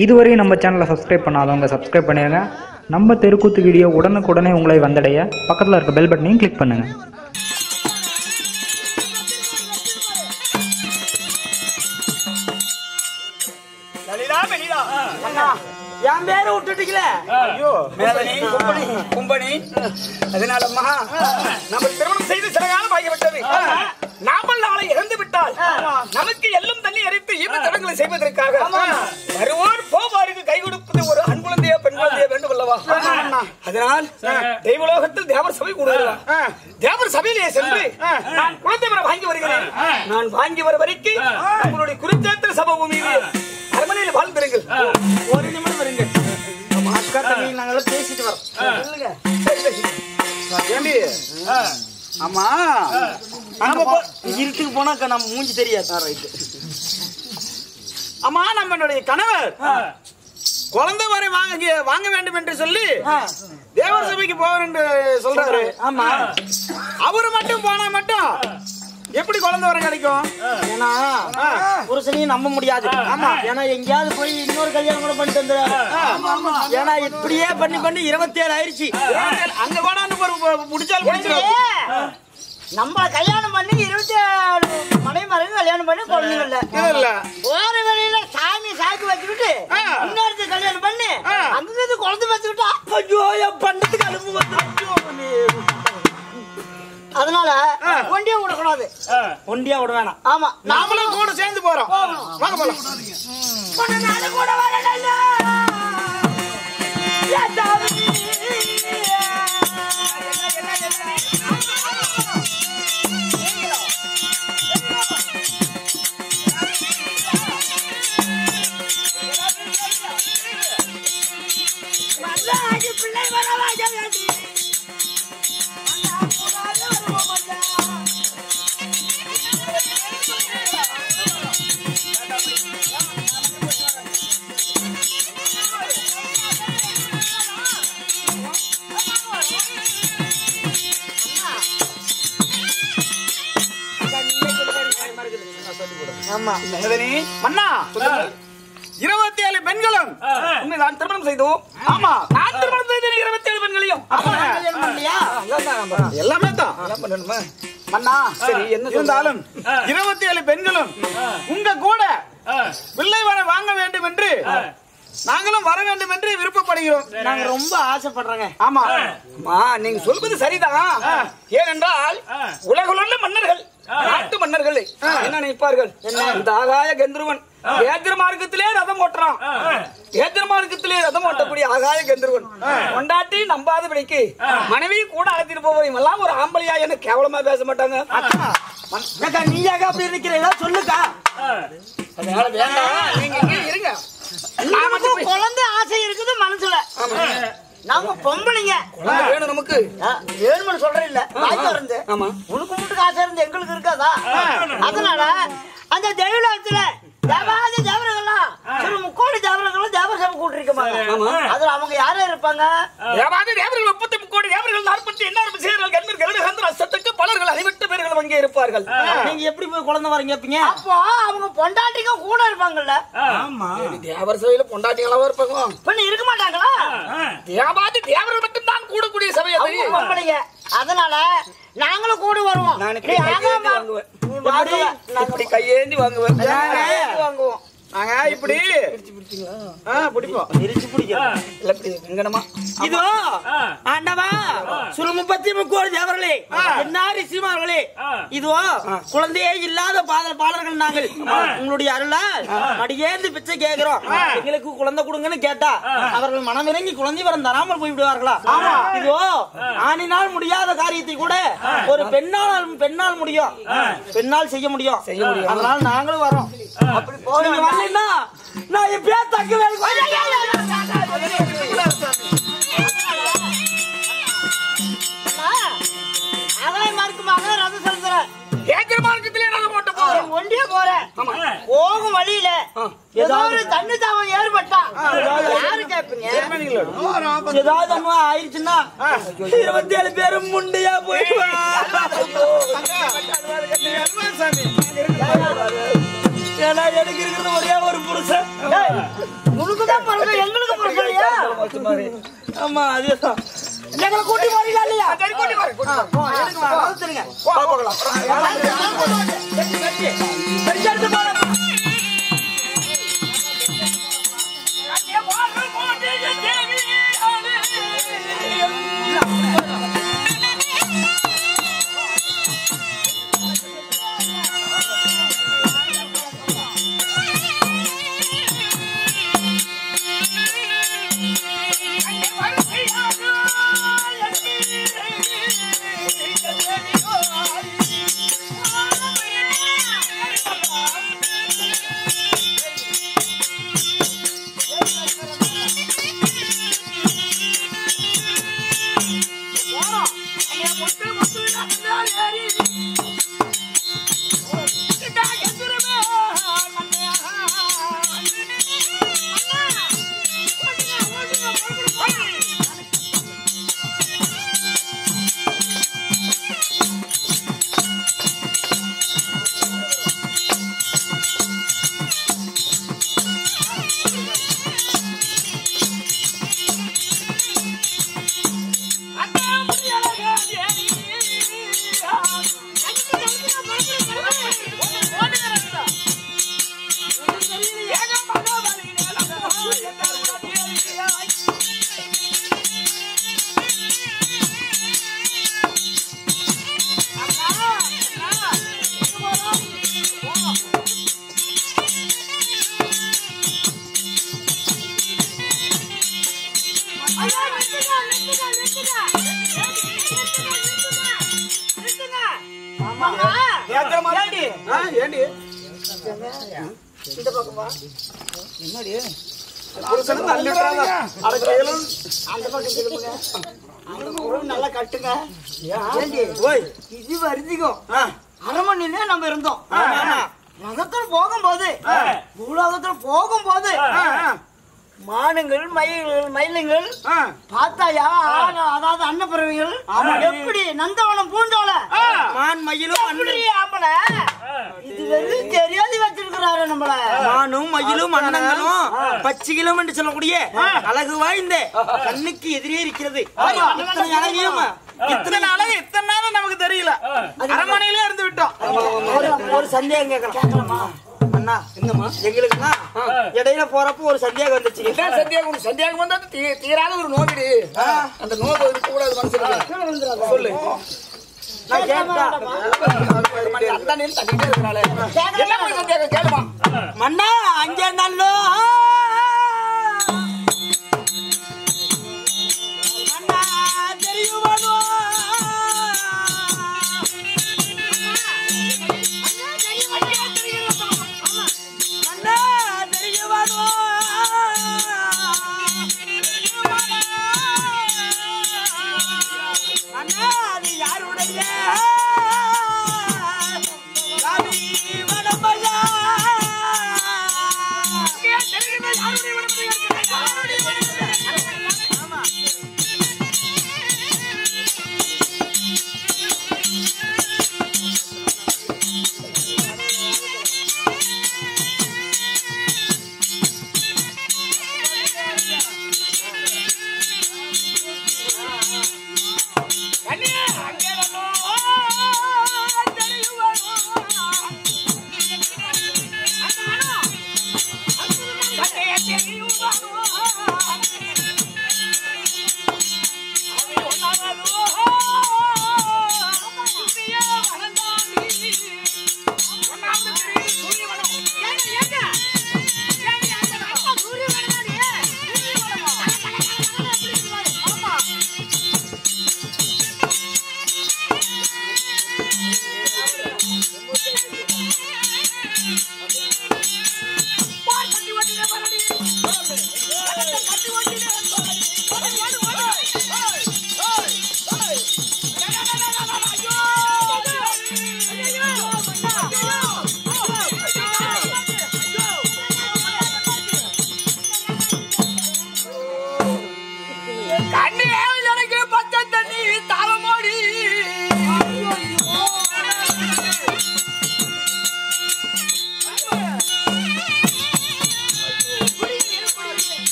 இதுவரை நம்ம சேனலை சப்ஸ்கிரைப் பண்ணாதவங்க சப்ஸ்கிரைப் பண்ணிடுங்க. நம்ம தெருக்கூத்து வீடியோ உடனுக்குடனே உங்களை வந்தடைய பக்கத்தில் இருக்க பெல் பட்டனையும் கிளிக் பண்ணுங்கள். என் பேரை விட்டுட்டீங்களே. கும்பனி அதனால நம்ம திருமணம் செய்து சில காலம் ஆகிவிட்டது. நாமல் நாளை இறந்து விட்டால் நமக்கு எல்லும் தண்ணி அரைத்து ஈம தடங்களை செய்வதற்காக வருவோர் போவாருக்கு கை கொடுப்பது ஒரு ஆண் குழந்தையோ பெண் குழந்தையோ வேண்டும் அல்லவா? அதனால் தெய்வலோகத்தில் தேவர் சபை கூடுவார். தேவர் சபையிலே சென்று நான் குழந்தை வர வாங்கி வருகிறேன். நான் வாங்கி வர வரைக்கும் உங்களுடைய குருச்சேத்திர சபை பூமியில் அரண்மனையில் வாழ்ந்துருங்கள். ஒரு நிமிடம் வருங்க. அக்கா தம்பி நாங்களும் பேசிட்டு வரோம். ஆமா இருட்டுக்கு போனாக்கா நம்ம மூஞ்சி தெரியாது. ஆமா நம்மளுடைய கணவர் குழந்தை வரை வாங்க வேண்டும் என்று சொல்லி தேவர் சபைக்கு போவார் என்று சொல்றாரு. ஆமா அவரு மட்டும் போனா மட்டும் எப்படி குழந்தை வர கிடைக்கும்? ஏன்னா புருஷனையும் நம்ப முடியாது. ஆமா ஏன்னா எங்கேயாவது போய் இன்னொரு கல்யாணம் கூட பண்ணிட்டு வந்துறாரு. ஏன்னா இப்படியே பண்ணி 27 ஆயிடுச்சு. அங்க கூட முடிச்சாலும் முடிச்சிடும். நம்ம கல்யாணம் பண்ணி 27 மனைமறைவு கல்யாணம் பண்ணி குழந்தைங்க இல்ல. போற வேலையில சாமி சாக்கு வச்சுக்கிட்டு இன்னொருத்த கல்யாணம் பண்ணி அங்கிருந்து குழந்தை வச்சுக்கிட்டா ஐயோ பண்ணதுக்கு அனுப்பு வந்து. அதனால ஒண்டியா விடக்கூடாது. ஒண்டியா விட வேணாம். ஆமா நாமளும் கூட சேர்ந்து போறோம். வாங்க போலாம். கூட வரல. பிள்ளை வரவாக வேண்டி மன்னா 27 பெண்களும் நான் திருமணம் செய்தோம். ஆமா நான் திருமணம் செய்தேன் 27 பெண்களையும். எல்லாமே தான் மன்னா. சரி என்ன இருந்தாலும் 27 பெண்களும் உங்க கூட பிள்ளை வர வாங்க வேண்டும் என்று நாங்களும் வர வேண்டும் என்று விருப்பப்படுகிறோம். நாங்க ரொம்ப ஆசைப்படுறோங்க. ஆமா நீங்க சொல்வது சரிதான். ஏனென்றால் உலகுள்ள மன்னர்கள் நாட்டு மன்னர்கள் என்ன நினைப்பார்கள்? இந்த ஆகாய கந்தர்வன் ஏத்திர மார்க்கத்திலே ரதம் ஓட்டுறான். ஏத்திர மார்க்கத்திலே ரதம் ஓட்டக்கூடிய ஆகாய கந்தர்வன் கொண்டாட்டி நம்பாத பிடிக்கு மனைவி கூட அழைத்திட்டு போவதையும் எல்லாம் ஒரு ஆம்பளையா என்ன கேவலமா பேச மாட்டாங்க. நீயாக அப்படி இருக்கிறீங்களா சொல்லுக்கா. அதனால வேண்டாம் நீங்க இருங்க. குழந்தை ஆசை இருக்குது மனசுல. நாம பொம்பளைங்க வேணும் நமக்கு வேணும்னு சொல்றேன் இல்ல. இருந்து உனக்கு மட்டும் ஆசை இருந்து எங்களுக்கு இருக்காதா? அதனால அந்த தெய்வலோகத்துல தேவாதி தேவர்கள்லாம் முக்கோடி தேவர்களும் தேவ சபை கூட்டிருக்காங்க. அதுல அவங்க யாரும் இருப்பாங்க? தேவாதி தேவர்கள் 33 கோடி தேவர்கள் 48 விஷயங்கள் கண்மர்கள் அசத்துக்கு பலர்கள் அறிவிட்டு பேர்கள் அங்கே இருப்பார்கள். நீங்க எப்படி போய் குழந்தை வரீங்க? அப்போ அவங்க பொண்டாட்டிங்க கூட இருப்பாங்கல்ல. ஆமா தேவர் சபையில பொண்டாட்டிங்களா இருப்பாங்க. பண்ணி இருக்க மாட்டாங்களா? தேவாதி தேவர்கள் மட்டும் தான் கூடக்கூடிய சபை. அதனால நாங்களும் கூட வருவோம். இப்படி கையேந்தி வாங்குவோம். நாங்க இப்படி இதோ ஆண்டவா சுரு 33 கோடி தேவர்களே என்ன ரிஷிமார்களே இதோ குழந்தையே இல்லாத பாடல்கள் நாங்கள் உங்களுடைய அருளால் அடியேந்து பிச்சை கேட்கிறோம். எங்களுக்கு குழந்தை கொடுங்கன்னு கேட்டா அவர்கள் மனமிறங்கி குழந்தை வரம் தராமல் போய்விடுவார்களா? இதோ ஆணினால் முடியாத காரியத்தை கூட ஒரு பெண்ணால் முடியும். பெண்ணால் செய்ய முடியும். அதனால நாங்களும் வரோம். அப்படி போக நான் எப்பயா தக்க ரதம் செலுத்துறேன். ஒண்டியே போறேன். போகும் வழியில ஏதோ ஒரு தண்ணி தாவம் ஏற்பட்டா யாரு கேட்பீங்க? ஏதாவது ஆயிடுச்சுன்னா 27 பேரும் முண்டியா போயிடுவாங்க. எனக்கு இருக்கிறது ஒரே ஒரு புருஷன். உனக்கு ஆமா அதேதான். எங்களை கூட்டி போறீங்களா இல்லையா? சரி கூட்டி போறேன். சொல்லுங்க போகலாம். நல்லா கட்டுங்க. இது வருதிக்கும் அரை மணி நேரம் நம்ம இருந்தோம். ரகத்துல போகும்போது பூலோகத்துல போகும்போது மானுங்கள் மயிலுங்கள் பார்த்தாயா? அதாவது அன்னப்பறவைகள் எப்படி நந்தவனம் பூண்டோல மான் மயிலும் ஆம்பள இது வெறும் தெரியாதி வச்சிருக்கிறாரு நம்மள. மானும் மயிலும் அன்னங்களும் பச்சிகளும் என்று சொல்லக்கூடிய அழகு வாய்ந்த கண்ணுக்கு எதிரே இருக்கிறது. இத்தனை அழகு இத்தனை நேரம் நமக்கு தெரியல. அரண்மனையிலே இருந்து விட்டோம். ஒரு சந்தேகம் கேட்கலாமா? அண்ணா என்னம்மா எங்களுக்குன்னா இடையில போறப்போ ஒரு சந்தேகம் வந்துச்சு. சந்தேகம் வந்தா தீராத ஒரு நோவிடு. அந்த நோவு கூடாது மனசுல சொல்லு. நான் கேட்டா அந்த நேரம் தட்டிட்டே இருக்கனால என்ன போய் சந்தேகம் கேளுமா? மண்ணா அங்கே நல்லோ மண்ணா தெரியுவானோ மண்ணா தெரியுவானோ மண்ணா அது யாருடைய கண்ணி எனக்கு பச்சை தண்ணி தாளமோடி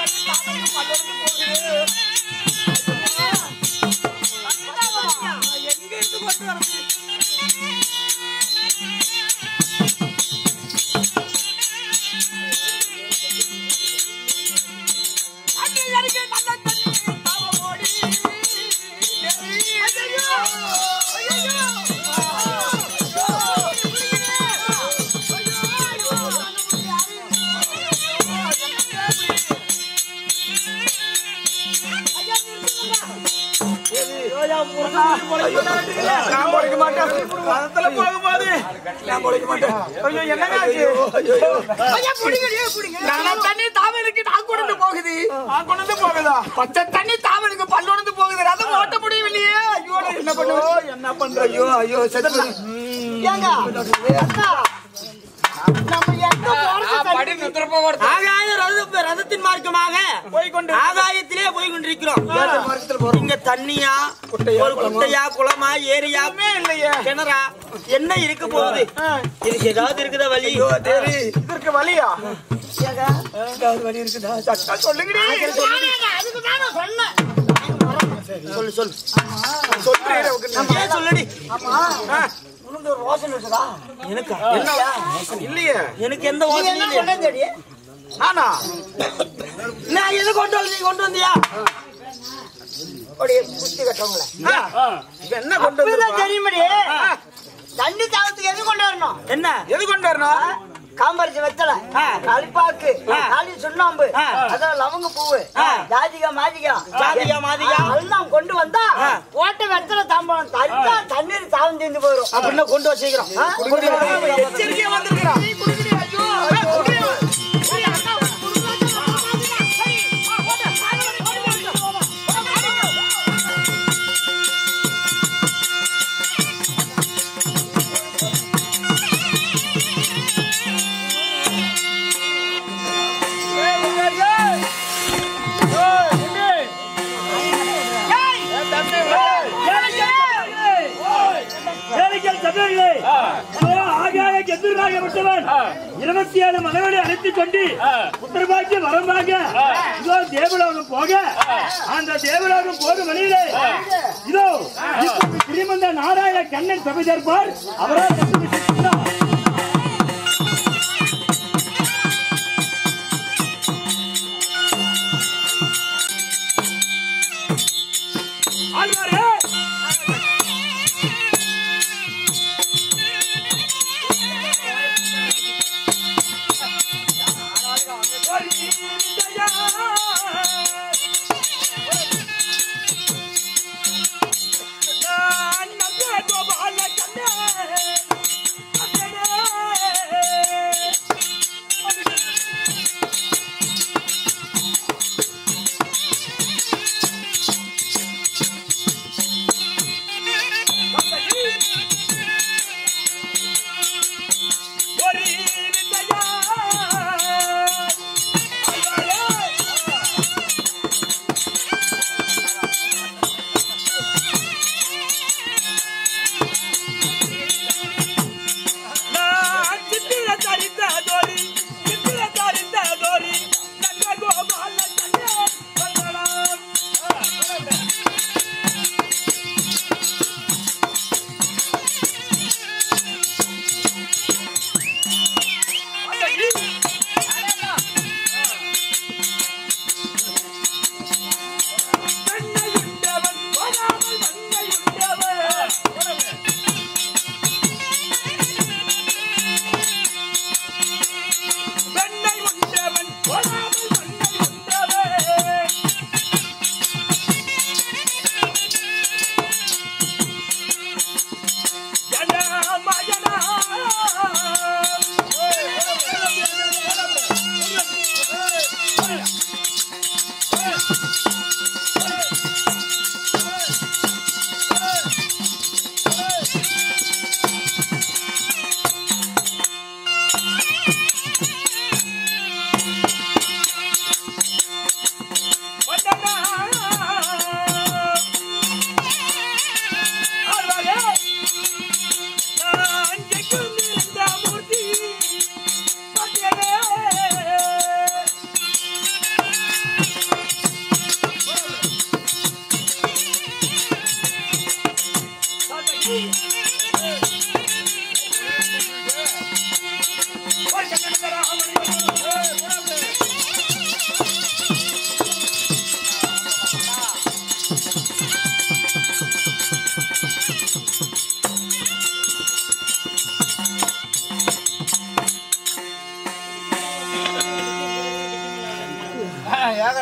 எங்க இருந்து கொண்டு வரது? நான் பொழைக்க மாட்டேன். பதத்துல போகும்போது நான் பொழைக்க மாட்டேன். ஐயோ என்னங்க ஆச்சு? நல்ல தண்ணி தாவலுக்கு நான் கொண்டு போகுது. நான் கொண்டு போகுதா? பச்சை தண்ணி தாவலுக்கு பல்லொண்டு போகுது. அதை ஓட்ட முடியவில்லையே. ஐயோ நான் என்ன பண்ணுவேன்? என்ன பண்ற? ஐயோ ஐயோ செத்து ஏங்க அக்கா, நம்ம எங்க போறது? ஆகாய ரதத்தின் மார்க்கமாக ஆகாயத்திலே போய் கொண்டிருக்கிறோம். இங்க தண்ணியா, ஒரு குட்டையா, குளமா, ஏரியா இல்லையே, கிணறா, என்ன இருக்க போகுது? இதுக்கு ஏதாவது இருக்குதா வழி? இதற்கு வழியா? வழி இருக்குதா? சொல்லுங்க. சொல்லு சொல்லு சொல்லுடி. எனக்கா? இல்லையே, எனக்கு எந்த வாசனை? நானா? நான் எது கொண்டு வந்து கொண்டு வந்தியா? குஸ்தி கட்டவங்கள என்ன கொண்டு வந்து தெரியுமடி. தண்ணி தாவத்துக்கு எது கொண்டு வரணும்? என்ன எது கொண்டு வரணும்? காம்பரிசி வெத்தலை, களிப்பாக்கு, காலி சுண்ணாம்பு, அதான் லவங்க பூவு, ஜாதிகா மாதிகா, ஜாதிகா மாதிகா எல்லாம் கொண்டு வந்தா ஓட்ட வெத்தலை தாம்பரம் தரித்தா தண்ணீர் தாவம் தீர்ந்து போயிடும். அப்படின்னா கொண்டு வச்சுக்கிறோம். எச்சரிக்கையா வந்திருக்கிறான். எதிராகப்பட்டவன் 27 மகன்களை அழைத்துக் கொண்டு புத்திரபாக்கிய வரமாக இதோ தேவலோகம் போக, அந்த தேவலோகம் போகும் வழியிலே இதோ ஸ்ரீமந்த நாராயண கண்ணன் சபை சேர்ப்பார். அவரால்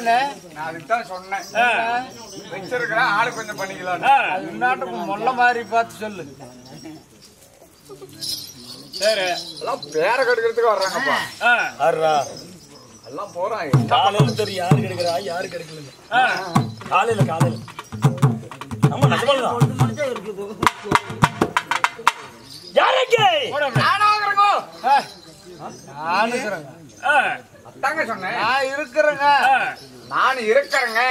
நான் அதுதான் சொன்னேன். வச்சிருக்கிறேன் ஆளு கொஞ்சம் பண்ணிக்கலாம். இன்னாட்டுக்கு மொல்ல மாதிரி பார்த்து சொல்லு. சரி எல்லாம் பேர கெடுக்கிறதுக்கு வர்றாங்கப்பா. எல்லாம் போறாங்க. காலையில தெரியும் யாரு கெடுக்கிறா யாரு கெடுக்கல. காலையில நம்ம நகவல்தான் யாருக்கு அதாங்க சொன்னேன். நான் இருக்கிறேங்க. நான் இருக்கிறேங்க.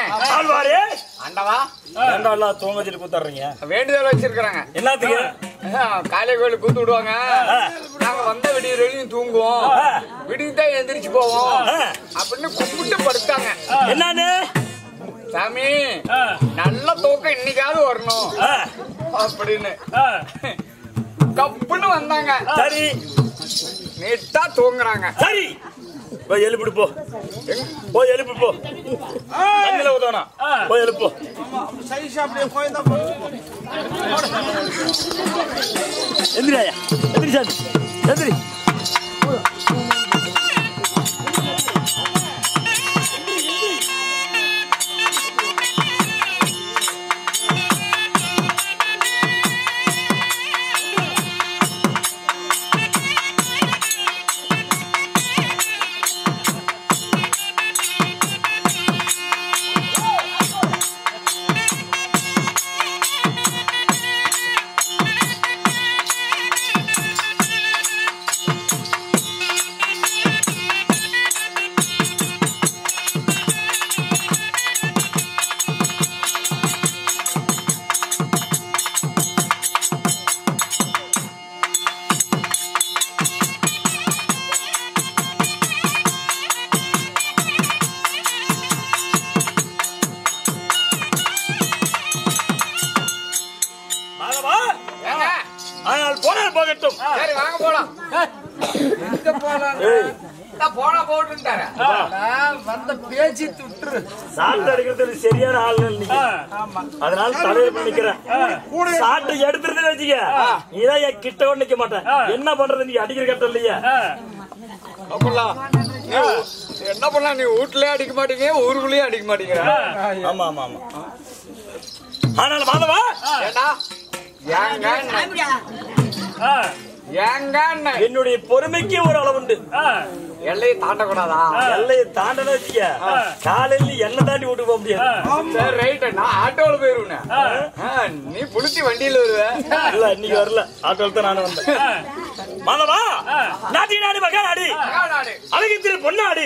ஆண்டவா ஏண்டா தூங்க வச்சுட்டு கூத்தாடுறீங்க? வேண்டுதல் வச்சிருக்கிறாங்க. எல்லாத்துக்கு காலை கோயிலுக்கு கூத்து விடுவாங்க. நாங்க வந்த விடியும் தூங்குவோம், விடிதான் எந்திரிச்சு போவோம் அப்படின்னு கும்பிட்டு படுத்தாங்க. என்னன்னு சாமி நல்ல தூக்கம் இன்னைக்காவது வரணும் அப்படின்னு கப்புன்னு வந்தாங்க. சரி நீட்டா தூங்குறாங்க. சரி போய் எழுப்பிடு போ. போய் எழுப்பு போ. தண்ணில ஊதனா போய் எழுப்பு. எந்திரியா எந்திரி சாமி எந்திரி. போகட்டும். சரி வாங்க போலாம். எங்க போலாம்? போனா போட்டுட்டாரு. வந்த பேச்சு விட்டுரு. சாட்டை எடுக்கிறது சரியான ஆள் நீங்க. அதனால தலைவர் பண்ணிக்கிறேன். சாட்டை எடுத்துருதுன்னு வச்சுக்க நீதான் என் கிட்ட கொண்டு நிக்க மாட்டேன். என்ன பண்றது நீ அடிக்கிற கட்டம் இல்லையா? என்ன பண்ணலாம்? நீ வீட்லயே அடிக்க மாட்டீங்க, ஊருக்குள்ளேயே அடிக்க மாட்டீங்க. ஆமா ஆமா ஆமா. ஆனால் மாதவா ஏண்டா என்னுடைய பொறுமைக்கு ஒரு அளவுண்டு. எல்லையை தாண்டக்கூடாதா? எல்லையை தாண்டன வச்சுக்க காலையில என்ன தாண்டி விட்டு போக முடியாது. சரி ரைட், நான் ஆட்டோல போயிருவேன். நீ புளிச்சி வண்டியில வருவ. இல்ல இன்னைக்கு வரல, ஆட்டோல தான் நானும் வந்தேன். மாதவா நாட்டி நாடு மகா நாடு அழகித்திரு பொன்னாடு.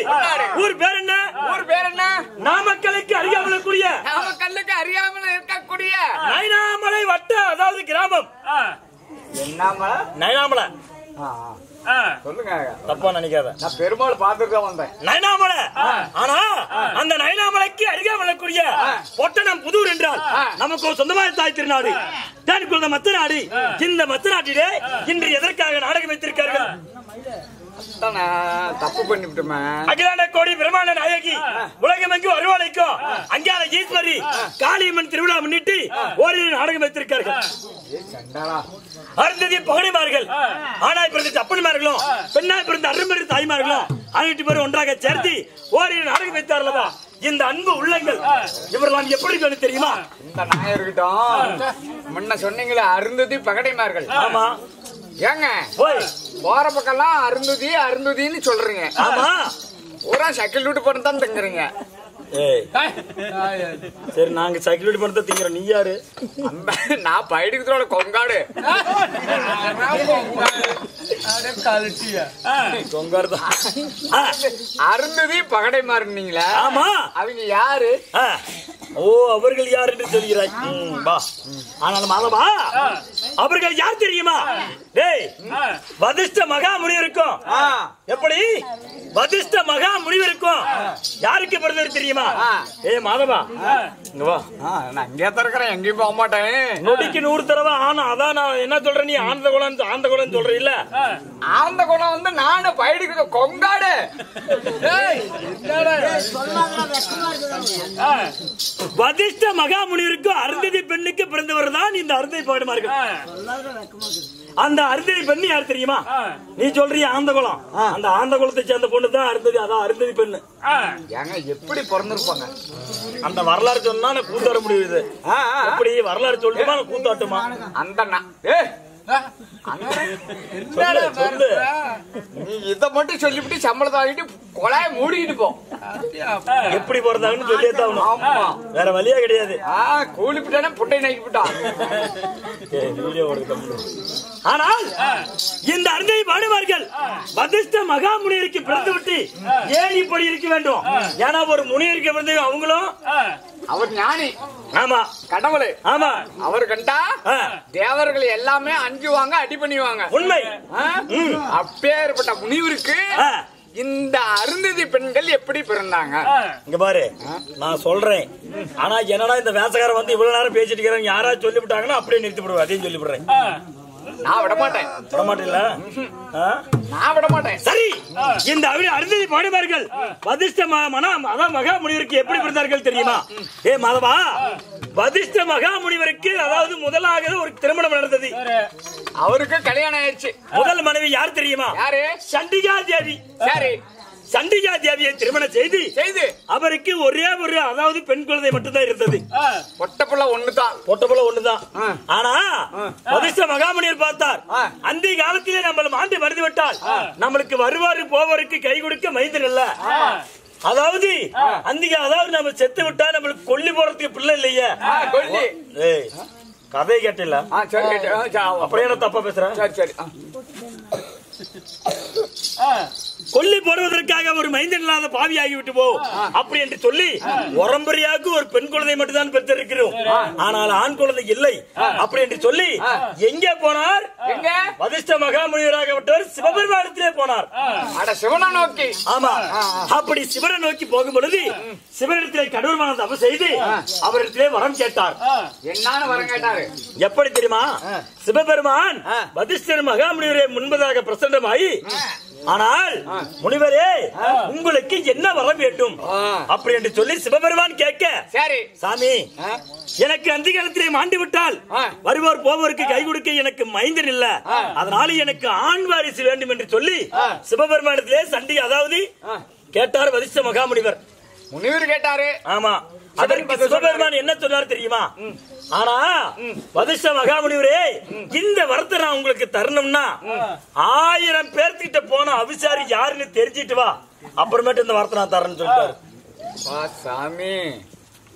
ஊர் பேர் என்ன? ஊர் பேர் என்ன? நாமக்கலுக்கு அறியாமல் கூடிய நாமக்கல்லுக்கு அறியாமல் இருக்கக்கூடிய நைனாமலை வட்ட, அதாவது கிராமம். என்னாமலை? நைனாமலை. சொல்லுங்க, தப்பா நினைக்காத. நான் பெருமாள் பார்த்துட்டு தான் வந்தேன். நைனாமலை. ஆனா அந்த நைனாமலைக்கு அருகாமலக்கூடிய பொட்டணம் புதூர் என்றால் நமக்கு ஒரு சொந்தமான தாய் திருநாடு. தேனுக்குள்ள மத்த நாடு. இந்த மத்த நாட்டிலே இன்று எதற்காக நாடகம் வைத்திருக்கார்கள்? தப்பு பண்ணிவிட்டுமே. அகிலாண்ட கோடி பிரமாண்ட நாயகி உலகமெங்கும் அருவாளைக்கும் அங்காள ஈஸ்வரி காளியம்மன் திருவிழா முன்னிட்டு ஓரிரு நாடகம் வைத்திருக்கார்கள். அருந்ததி பகனிமார்கள், ஆணாய் பிறந்த அப்பனிமார்களும் பெண்ணாய் பிறந்த அரும்பெரு தாய்மார்களும் அனைத்து பேரும் ஒன்றாக சேர்த்து ஓரிரு நாடகம் வைத்தார்களா? இந்த அன்பு உள்ளங்கள் இவரெல்லாம் எப்படி தெரியுமா? இந்த நாயர்கிட்ட முன்ன சொன்னீங்களே அருந்ததி பகடைமார்கள். ஆமா. ஏங்க போற பக்கம்லாம் அருந்ததி அருந்ததின்னு சொல்றீங்க. ஆமா. பூரா சைக்கிள் விட்டு போட்டு தான் தங்குறீங்க. சரி நாங்க சைக்கிள் பண்ண திங்கிறோம். நீ யாரு? நான் பயிடுக்கிறோட கொங்காடு. அருந்ததி பகடை மாறுனீங்களா? ஆமா. அவங்க யாரு? ஓ அவர்கள் யார் என்று சொல்கிறாய். ஆனால் மாதவா அவர்கள் யார் தெரியுமா? டேய் வதிஷ்ட மகா முனிவருக்கும் எப்படி வதிஷ்ட மகா முனிவருக்கும் யாருக்கு பிறந்தது தெரியுமா? மாதவா இங்க வா. நான் இங்கே இருக்கிறேன், எங்கேயும் போக மாட்டேன். நொடிக்கு 100 தடவை ஆனா அதான் நான் என்ன சொல்றேன், நீ ஆனந்த குலம் சொல்ற இல்ல? ஆனந்த குலம் வந்து நானு பயிடுக்கிற கொங்காடு. வதிஷ்ட மகா முனிவருக்கு அருந்ததி பெண்ணுக்கு பிறந்தவர் தான் இந்த அருந்தை பாடுமார்கள். அந்த அருந்ததி பெண்ணு யார் தெரியுமா? நீ சொல்றிய ஆந்தகுளம், அந்த ஆந்தகுளத்தை சேர்ந்த பொண்ணு தான் அருந்ததி. அதான் அருந்ததி பெண்ணு. ஏங்க எப்படி பிறந்திருப்பாங்க? அந்த வரலாறு சொன்னா கூத்தாட முடியுது. எப்படி வரலாறு சொல்லுமா கூத்தாட்டுமா? அந்த நீ இத மட்டும் சொல்லிவிட்டு சம்பளத்தை வாங்கிட்டு கொலைய மூடிக்கிட்டு போ. எப்படி போறதாங்கன்னு சொல்லியே வேற வழியா கிடையாது. கூலிப்பிட்டானே புட்டை நைக்கிவிட்டான். ஆனால் இந்த அருந்தை பாடுவார்கள் வதிஷ்ட மகாமுனியருக்கு பிறந்து விட்டு ஏன் இப்படி இருக்க வேண்டும்? ஏன்னா ஒரு முனியருக்கு பிறந்து அவங்களும் அவர் ஞானி. ஆமா, கடவுளே. ஆமா, அவர் கண்டா தேவர்கள் எல்லாமே அஞ்சுவாங்க, அடி பண்ணிவாங்க. உண்மை. அப்பேற்பட்ட முனிவருக்கு இந்த அருந்ததி பெண்கள் எப்படி பிறந்தாங்க? இங்க பாரு, நான் சொல்றேன். ஆனா என்னடா இந்த வேசக்காரன் வந்து இவ்வளவு நேரம் பேசிட்டு இருக்கிறாங்க, யாராவது சொல்லிவிட்டாங்கன்னா அப்படியே நிறுத்தி விடுவேன். அதையும் சொல்லி விடுறேன். நான் விட மாட்டேன். விட மாட்டேன்ல? நான் விட மாட்டேன். சரி, இந்த அருந்ததி பாடுவார்கள் வதிஷ்ட மகாமுனிவருக்கு எப்படி பிறந்தார்கள் தெரியுமா? ஏ மாதவா, வதிஷ்ட மகாமுனிவருக்கு அதாவது முதலாக ஒரு திருமணம் நடந்தது. அவருக்கு கல்யாணம் ஆயிடுச்சு. முதல் மனைவி யார் தெரியுமா? யாரு? சண்டிகா தேவி. சரி, சண்டிகா தேவியை திருமணம் செய்து அவருக்கு ஒரே ஒரு அதாவது பெண் குழந்தை மட்டும்தான் இருந்தது. பொட்டப்புள்ள ஒண்ணுதான். ஆனா வதிஷ்ட மகாமுனிவர் பார்த்தார், அந்த காலத்திலே நம்ம மாண்டு மறந்து விட்டால் நம்மளுக்கு வருவாரு போவருக்கு கை கொடுக்க மைந்தன் இல்ல. அதாவது அதாவது நம்ம செத்து விட்டா நம்மளுக்கு கொல்லி போறதுக்கு பிள்ளை இல்லையே. கதை கேட்டல அப்படியே நான் தப்பா பேசுறேன். சரி, கொல்லி போடுவதற்காக ஒரு மைந்தன் இல்லாத பாவி ஆகிவிட்டு போ அப்படி என்று சொல்லி உரம்பரியாக ஒரு பெண் குழந்தை மட்டும் தான் பெற்றிருக்கிறோம். ஆனால் ஆண் குழந்தை இல்லை அப்படி என்று சொல்லி எங்கே போனார்? வதிஷ்ட மகாமுனிவராகப்பட்டவர் சிவபெருமானத்திலே போனார். சிவனை நோக்கி. ஆமா, அப்படி சிவனை நோக்கி போகும் பொழுது சிவனிடத்திலே கடவுள் தபம் செய்து அவரிடத்திலே வரம் கேட்டார். என்னன்னு வரம் கேட்டாரு? எப்படி தெரியுமா? சிவபெருமான் வதிஷ்டர் மகாமுனிவரை முன்பதாக பிரசன்னமாயி, ஆனால் முனிவரே உங்களுக்கு என்ன வர வேண்டும் அப்படி என்று சொல்லி சிவபெருமான் கேட்க, சரி சாமி, எனக்கு அந்த காலத்திலே மாண்டு விட்டால் வருவோர் போவோருக்கு கை கொடுக்க எனக்கு மைந்தன் இல்ல, அதனால எனக்கு ஆண் வாரிசு வேண்டும் என்று சொல்லி சிவபெருமானத்திலே சண்டி அதாவது கேட்டார் வதிஷ்ட மகாமுனிவர். முனிவர் கேட்டாரு. ஆமா, அதற்கு சிவபெருமான் என்ன சொன்னார் தெரியுமா? ஆனா வதிஷ்ட மகாமுனிவரே, இந்த வரத்தை நான் உங்களுக்கு தரணும்னா 1000 பேர்த்திட்ட போன அபிசாரி யாருன்னு தெரிஞ்சிட்டு வா, அப்புறமேட்டு இந்த வரத்தை நான் தரேன்னு சொல்லிட்டாரு. சாமி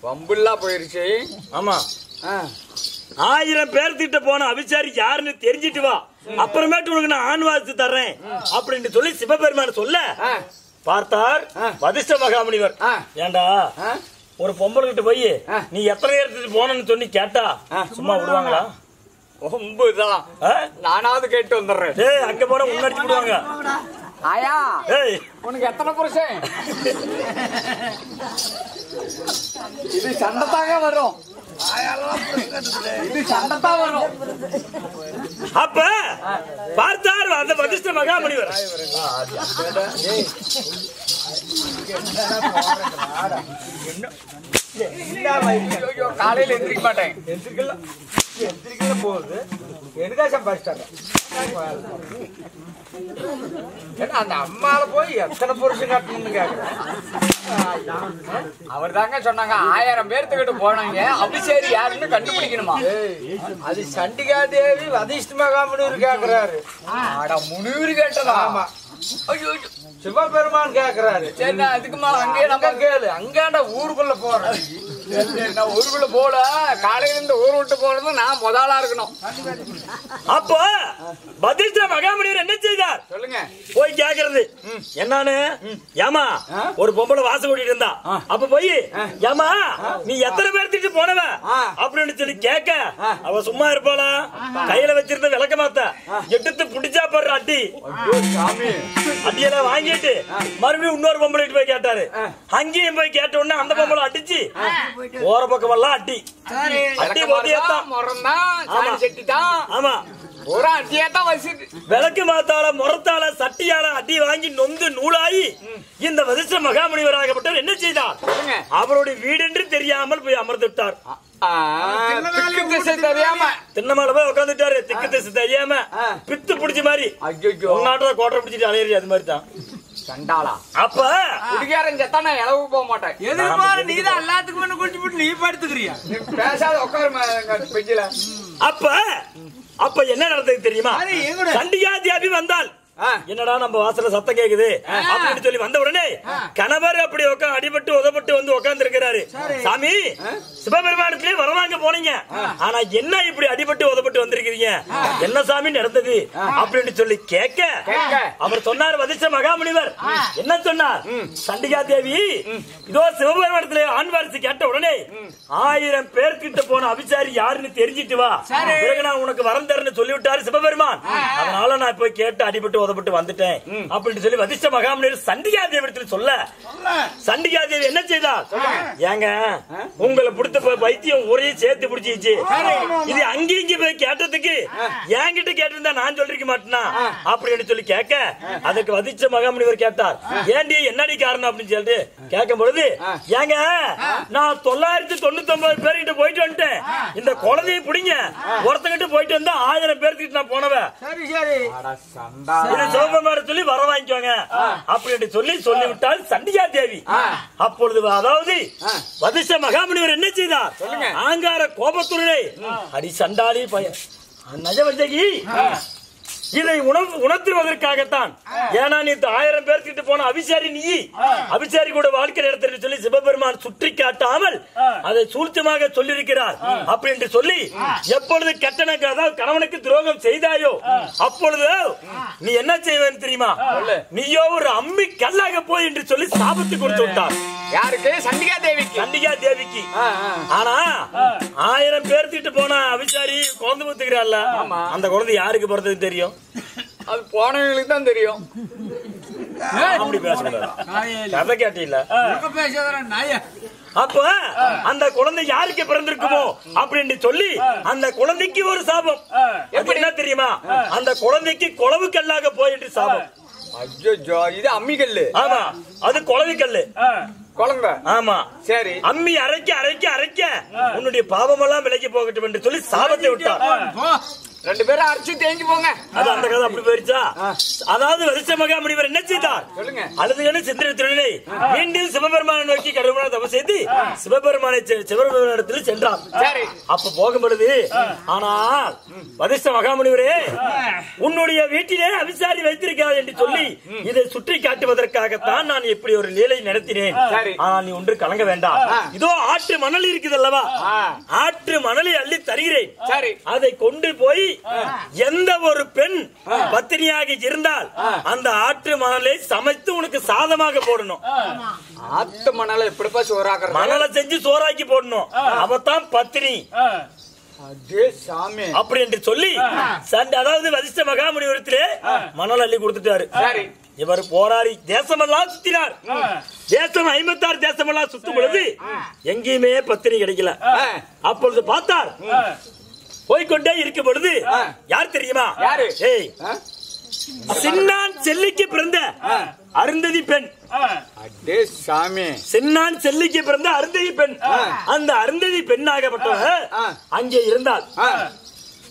வம்புல்லா போயிருச்சு. ஆமா, 1000 பேர்த்திட்ட போன அபிசாரி யாருன்னு தெரிஞ்சிட்டு வா, அப்புறமேட்டு உனக்கு நான் ஆண் வாரிசு தர்றேன் அப்படின்னு சொல்லி சிவபெருமான் சொல்ல பார்த்தார் வதிஷ்ட மகாமுனிவர். ஏண்டா ஒரு பொம்பளை கிட்ட போய் நீ எத்தனை நேரத்துக்கு போனன்னு சொல்லி கேட்டா சும்மா விடுவாங்களா? நானாவது கேட்டு வந்துடுறேன். அங்க போனா முன்னாடி விடுவாங்க. ஆயா, உனக்கு எத்தனை புருஷன்? இது சண்டைத்தாங்க வரும். இது சண்டைத்தான் வரும். அப்ப பார்த்தார் அந்த வதிஷ்ட மகாமுனிவர். காலையில எந்திரிக்க மாட்டேன். எந்திரிக்கல போகுது. எனக்கா சம்பாதிச்சிட்டாங்க. அந்த அம்மால போய் எத்தனை புருஷன் காட்டணும்னு கேக்குறேன். அவர் தாங்க சொன்னாங்க 1000 பேர்த்துக்கிட்ட போனாங்க, அபிஷேரி யாருன்னு கண்டுபிடிக்கணுமா? அது சண்டிகா தேவி வதிஷ்ட மகாமுனிவர் கேக்குறாரு. முனிவர் கேட்டதா? ஆமா. சிவபெருமான் கேக்குறாரு. சரி, அதுக்கு மேல அங்கே நம்ம கேளு. அங்காண்ட ஊருக்குள்ள போறேன். நான் ஊருக்குள்ள போல, காலையில இருந்து ஊர் விட்டு போறது நான் முதலா இருக்கணும். அப்போ வதிஷ்ட மகாமுனிவர் என்ன செய்தார் சொல்லுங்க. போய் கேக்குறது என்னன்னு, ஏமா ஒரு பொம்பளை வாசம் ஓடிட்டு இருந்தா, அப்ப போய் ஏமா நீ எத்தனை பேர்த்திட்டு போனவ அப்படின்னு சொல்லி கேட்க, அவ சும்மா இருப்பாளா? கையில வச்சிருந்த விளக்க மாத்த எடுத்து புடிச்சா போடுற அடி. அடியெல்லாம் வாங்கிட்டு மறுபடியும் இன்னொரு பொம்பளை போய் கேட்டாரு. அங்கேயும் போய் கேட்ட உடனே அந்த பொம்பளை அடிச்சு போற பக்கம் எல்லாம் அடி அடி போட்டியத்தான். ஆமா, விளக்கு மாத்தால முறத்தால சட்டியால அடி வாங்கி நொந்து நூலாயி இந்த வதிஷ்ட மகாமுனிவராகப்பட்டவர் என்ன செய்தார்? அவருடைய வீடு என்று தெரியாமல் போய் அமர்ந்து விட்டார். தெரியாம திண்ணமால போய் உட்காந்துட்டாரு. திக்கு திசை தெரியாம பித்து பிடிச்ச மாதிரி உன்னாட்ட கோட்டை பிடிச்சிட்டு அலையறி. அது மாதிரி தான் சண்டாளா. அப்ப குடிக்காரன் செத்தானா இளவு போக மாட்டேன். எதிர்பாரு நீதான் எல்லாத்துக்கும் ஒண்ணு குடிச்சு போட்டு நீ படுத்துக்கிறியா? நீ பேசாத உட்காருமா பெஞ்சில. அப்ப என்ன நடந்தது தெரியுமா? சண்டிகா தேவி வந்தால் என்னடா நம்ம வாசல சத்தம் கேக்குது அப்படின்னு சொல்லி வந்த உடனே கணவர் அப்படி அடிபட்டு உதப்பட்டு வந்து உட்கார்ந்து இருக்கிறாரு. சாமி, சிவபெருமானத்திலே வரவாங்க போனீங்க, ஆனா என்ன இப்படி அடிபட்டு உதப்பட்டு வந்திருக்கீங்க, என்ன சாமி நடந்தது அப்படின்னு சொல்லி கேட்க அவர் சொன்னார், வதிஷ்ட மகாமுனிவர் என்ன சொன்னார்? சண்டிகா தேவி இதோ சிவபெருமானத்திலே ஆண் வாரிசு கேட்ட உடனே 1000 பேர்கிட்ட போன அபிசாரி யாருன்னு தெரிஞ்சிட்டு வா, பிறகு நான் உனக்கு வரம் தரேன்னு சொல்லிவிட்டாரு சிவபெருமான். அதனால நான் போய் கேட்டு அடிபட்டு வந்துட்டேன் அப்படின்னு சொல்லி வதிஷ்ட மகாமுனிவர் சண்டிகா தேவி சொல்ல, சண்டிகா தேவி என்ன செய்தா? ஏங்க உங்களை பிடித்த வைத்தியம் ஒரே சேர்த்து பிடிச்சிச்சு, இது அங்கேயும் போய் கேட்டதுக்கு என்கிட்ட கேட்டிருந்தா நான் சொல்லிருக்க மாட்டேனா அப்படின்னு சொல்லி கேட்க, அதுக்கு வதிஷ்ட மகாமுனிவர் கேட்டார், ஏண்டி என்னடி காரணம் அப்படின்னு சொல்லிட்டு கேட்கும் பொழுது, ஏங்க நான் 999 பேர்கிட்ட போயிட்டு வந்துட்டேன், இந்த குழந்தையை பிடிங்க ஒருத்தங்கிட்ட போயிட்டு வந்தா 1000 பேர்கிட்ட நான் போனவன், சிவபெருமானை சொல்லி வர வாங்கிக்கோங்க அப்படின்னு சொல்லிவிட்டால் சண்டிகா தேவி. அப்பொழுது அதாவது வதிஷ்ட மகாமுனிவர் என்ன செய்தார்? ஆங்கார கோபத்துடனே, அடி சண்டாளி பையன் நஜவர்ஜகி, இதை உணர்த்துவதற்காகத்தான், ஏன்னா நீ 1000 பேர்கிட்ட போன அபிசாரி, நீ அபிசாரி கூட வாழ்க்கை நடத்த சொல்லி சிவபெருமான் சுற்றி காட்டாமல் அதை சூழ்ச்சியமாக சொல்லியிருக்கிறார் அப்படின்னு சொல்லி, எப்பொழுது கட்டணக்கு அதாவது கணவனுக்கு துரோகம் செய்தாயோ அப்பொழுது நீ என்ன செய்வேன்னு தெரியுமா? நீயோ ஒரு அம்மி கல்லாக போய் என்று சொல்லி சாபத்து கொடுத்து விட்டார். யாருக்கு? சண்டிகா தேவிக்கு. சண்டிகா தேவிக்கு. ஆனா 1000 பேர்த்திட்டு போன அபிசாரி குழந்தை ஊத்துக்கிறாள்ல, அந்த குழந்தை யாருக்கு பிறந்தது தெரியும்? அது போனவங்களுக்கு தான் தெரியும். அப்படி பேசக்கூடாது, கதை கேட்டீங்களா? அப்ப அந்த குழந்தை யாருக்கு பிறந்திருக்குமோ அப்படின்னு சொல்லி அந்த குழந்தைக்கு ஒரு சாபம். எப்படி என்ன தெரியுமா? அந்த குழந்தைக்கு குளவு கல்லாக போயிட்டு சாபம். ஐயோ, இது அம்மி கல்லு. ஆமா, அது குளவி கல்லு குழந்தை. ஆமா, சரி. அம்மி அரைக்க அரைக்க அரைக்க உன்னுடைய பாவமெல்லாம் விலைக்கு போகட்டும் என்று சொல்லி சாபத்தை விட்டார். 2 பேரும் அரைச்சு தேஞ்சு போங்க. அது அந்த கதை அப்படி போயிருச்சா? அதாவது வதிஷ்ட மகாமுனிவர் என்ன செய்தார்? சொல்லுங்க. அழுதுகன்னு சிந்திரத்திலே மீண்டும் சிவபெருமானை நோக்கி கடுமையான தபம் செய்து சிவபெருமானிடத்தில் சென்றார். சரி. அப்ப போகும் பொழுது, ஆனால் வதிஷ்ட மகாமுனிவரே உன்னுடைய வீட்டிலே அபிசாரி வைத்திருக்கிறார் என்று சொல்லி இதை சுற்றி காட்டுவதற்காகத்தான் நான் இப்படி ஒரு லீலை நடத்தினேன். ஆனால் நீ ஒன்று கலங்க வேண்டாம். இதோ ஆற்று மணல் இருக்குது அல்லவா, ஆற்று மணலை அள்ளி தருகிறேன். சரி. அதை கொண்டு போய் எந்த ஒரு பெண் பத்தினியாக இருந்தால் அந்த ஆற்று மணலை சமைத்து உனக்கு சாதமாக போடணும். ஆற்று மணலை எப்படிப்பா சோறாக்குறது? மணலை செஞ்சு சோறாக்கி போடணும், அவத்தான் பத்தினி. அப்படி என்று சொல்லி அதாவது வதிஷ்ட மகாமுனிவரத்திலே மணல் அள்ளி கொடுத்துட்டாரு. இவர் போராடி தேசமெல்லாம் சுத்தினார். தேசம் 56 தேசமெல்லாம் சுத்தும் பொழுது எங்கேயுமே பத்தினி கிடைக்கல. அப்பொழுது பார்த்தார், போய்கொண்டே இருக்கும் பொழுது யார் தெரியுமா? சின்னான் செல்லிக்கு பிறந்த அருந்ததி பெண். சின்னான் செல்லிக்கு பிறந்த அருந்ததி பெண். அந்த அருந்ததி பெண்ணாகப்பட்டவர் அங்கே இருந்தால்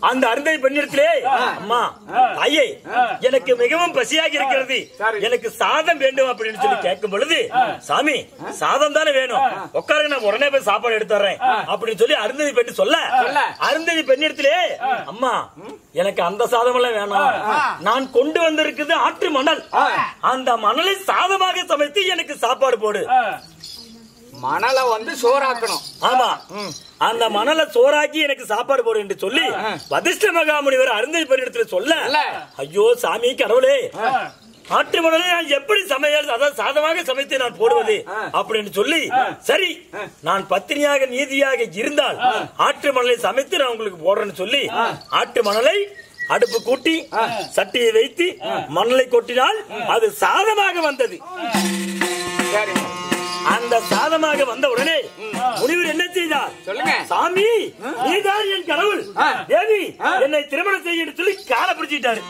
அந்த அருந்ததி பெண்ணிடத்திலே, அம்மா தாயே எனக்கு மிகவும் பசியாக இருக்கிறது, எனக்கு சாதம் வேண்டும் அப்படின்னு சொல்லி கேட்கும் பொழுது, சாமி சாதம் தானே வேணும், உட்காருங்க நான் உடனே போய் சாப்பாடு எடுத்துறேன் அப்படின்னு சொல்லி அருந்ததி பெண் சொல்ல, அருந்ததி பெண்ணிடத்திலே, அம்மா எனக்கு அந்த சாதம் எல்லாம் வேணாம், நான் கொண்டு வந்திருக்கிறது ஆற்று மணல், அந்த மணலை சாதமாக சமைத்து எனக்கு சாப்பாடு போடு. மணலை வந்து சோறாக்கணும். ஆமா, அந்த மணலை சோறாக்கி எனக்கு சாப்பாடு போடு என்று சொல்லி வதிஷ்ட மகாமுனிவர் அருந்ததி பெண்ணிடத்தில் சொல்ல, ஐயோ சாமி கடவுளே, ஆற்று மணலை நான் எப்படி சமையல் அதாவது சாதமாக சமைத்து நான் போடுவது அப்படின்னு சொல்லி, சரி நான் பத்தினியாக நீதியாக இருந்தால் ஆற்று மணலை சமைத்து நான் உங்களுக்கு போடுறேன்னு சொல்லி ஆற்று மணலை அடுப்பு கூட்டி சட்டியை வைத்து மணலை கொட்டினால் அது சாதமாக வந்தது. அந்த சாதமாக வந்த உடனே முனிவர் என்ன செய்தார்? சொல்லுங்க. சாமி நீதான் என் கடவுள், தேவி என்னை திருமணம் செய்ய சொல்லி காலை பிடிச்சிட்டாரு.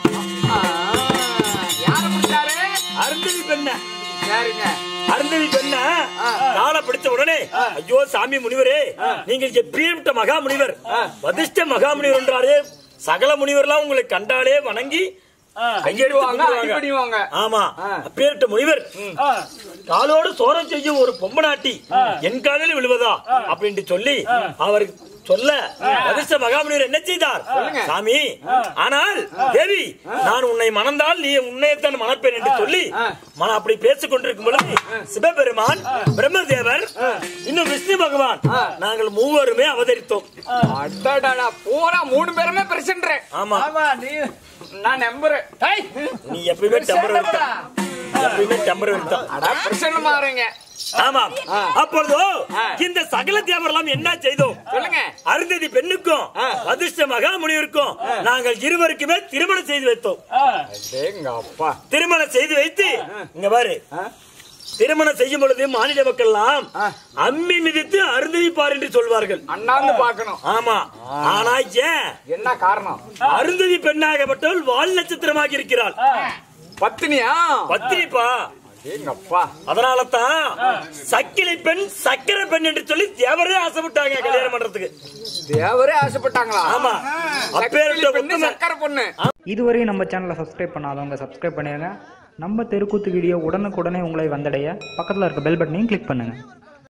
யார பிடிச்சாரு? அருந்ததி பெண்ண. சரிங்க. அருந்ததி பெண்ண காலை பிடிச்ச உடனே ஐயோ சாமி முனிவரே, நீங்கள் எப்பேற்பட்ட மகா முனிவர், வதிஷ்ட மகா முனிவர் என்றாரே, சகல முனிவர்லாம் உங்களை கண்டாலே வணங்கி கையெடுவாங்க. ஆமா, அப்பேற்பட்ட முனிவர் காலோடு சோரம் செய்யும் ஒரு பொம்பனாட்டி என் காலில் விழுவதா அப்படின்னு சொல்லி அவர் சொல்ல வதிஷ்ட மகாமுனிவர் என்ன செய்தார்? சாமி, ஆனால் தேவி, நான் உன்னை மணந்தால் நீ உன்னையத்தான் மணப்பேன் என்று சொல்லி அப்படி பேசிக் கொண்டிருக்கும் பொழுது சிவபெருமான், பிரம்மதேவர், இன்னும் விஷ்ணு பகவான், நாங்கள் மூவருமே அவதரித்தோம். பூரா 3 பேருமே பிரசன்ட். ஆமா, நான் நம்புறேன். நீ எப்பயுமே டெம்பரவரி தான் பிரசன்ட் மாறுங்க. ஆமா. அப்பொழுது இந்த சகல தேவரெல்லாம் என்ன செய்தோம் சொல்லுங்க. அருந்ததி பெண்ணுக்கும் வதிஷ்ட மகாமுனிவருக்கும் நாங்கள் இருவருக்குமே திருமணம் செய்து வைத்தோம். திருமணம் செய்து வைத்து இங்க பாரு, திருமணம் செய்யும் பொழுது மாநில மக்கள் எல்லாம் அம்மி மிதித்து அருந்ததி பார் என்று சொல்வார்கள். அண்ணாந்து பார்க்கணும். ஆமா. ஆனா ஏன், என்ன காரணம்? அருந்ததி பெண்ணாகப்பட்டவள் வால் நட்சத்திரமாக இருக்கிறாள். பத்தினியா? பத்தினிப்பா. அதனால தான் சக்கிலி பெண், சக்கரை பெண் என்று சொல்லி தேவரே ஆசைப்பட்டாங்க கல்யாணம் பண்றதுக்கு. தேவரே ஆசைப்பட்டாங்களா? ஆமா. அப்பேற்பட்ட சக்கரை பொண்ணு. இதுவரை நம்ம சேனலை சப்ஸ்கிரைப் பண்ணாதவங்க சப்ஸ்கிரைப் பண்ணிடுங்க. நம்ம தெருக்கூத்து வீடியோ உடனுக்குடனே உங்களை வந்தடைய பக்கத்தில் இருக்க பெல் பட்டனையும் கிளிக் பண்ணுங்க.